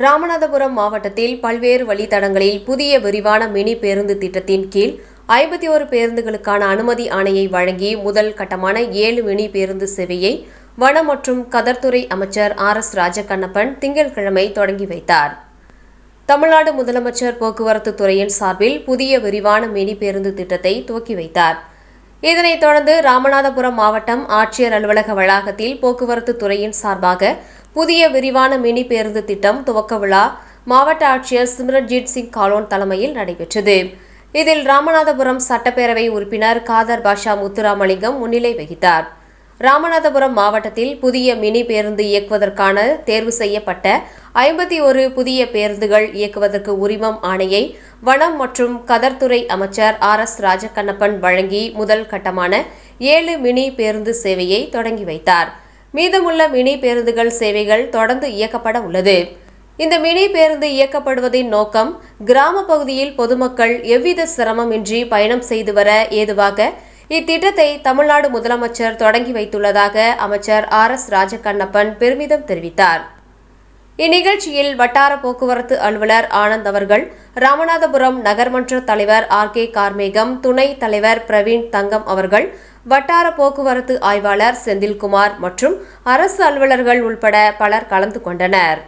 ராமநாதபுரம் மாவட்டத்தில் பல்வேறு வழித்தடங்களில் புதிய விரிவான மினி பேருந்து திட்டத்தின் கீழ் 51 பேருந்துகளுக்கான அனுமதி ஆணையை வழங்கி முதல் கட்டமான 7 மினி பேருந்து சேவையை வன மற்றும் கதர்துறை அமைச்சர் RS ராஜகண்ணப்பன் திங்கட்கிழமை தொடங்கி வைத்தார். தமிழ்நாடு முதலமைச்சர் போக்குவரத்து துறையின் சார்பில் புதிய விரிவான மினி பேருந்து திட்டத்தை துவக்கி வைத்தார். இதனைத் தொடர்ந்து ராமநாதபுரம் மாவட்டம் ஆட்சியர் அலுவலக வளாகத்தில் போக்குவரத்து துறையின் சார்பாக புதிய விரிவான மினி பேருந்து திட்டம் துவக்க விழா மாவட்ட ஆட்சியர் சிம்ரன்ஜித் சிங் காலோன் தலைமையில் நடைபெற்றது. இதில் ராமநாதபுரம் சட்டப்பேரவை உறுப்பினர் காதர் பாஷா முத்துராமலிங்கம் முன்னிலை வகித்தார். ராமநாதபுரம் மாவட்டத்தில் புதிய மினி பேருந்து இயக்குவதற்கான தேர்வு செய்யப்பட்ட 51 புதிய பேருந்துகள் இயக்குவதற்கு உரிமம் ஆணையை வனம் மற்றும் கதர்துறை அமைச்சர் RS ராஜகண்ணப்பன் வழங்கி முதல் கட்டமான 7 மினி பேருந்து சேவையை தொடங்கி வைத்தார். மீதமுள்ள மினி பேருந்துகள் சேவைகள் தொடர்ந்து இயக்கப்பட உள்ளது. இந்த மினி பேருந்து இயக்கப்படுவதின் நோக்கம் கிராம பகுதியில் பொதுமக்கள் எவ்வித சிரமமின்றி பயணம் செய்து வர ஏதுவாக இத்திட்டத்தை தமிழ்நாடு முதலமைச்சர் தொடங்கி வைத்துள்ளதாக அமைச்சர் RS ராஜகண்ணப்பன் பெருமிதம் தெரிவித்தார். இந்நிகழ்ச்சியில் வட்டார போக்குவரத்து அலுவலர் ஆனந்த் அவர்கள், ராமநாதபுரம் நகர்மன்ற தலைவர் RK கார்மேகம், துணைத் தலைவர் பிரவீன் தங்கம் அவர்கள், வட்டார போக்குவரத்து ஆய்வாளர் செந்தில்குமார் மற்றும் அரசு அலுவலர்கள் உள்பட பலர் கலந்து கொண்டனர்.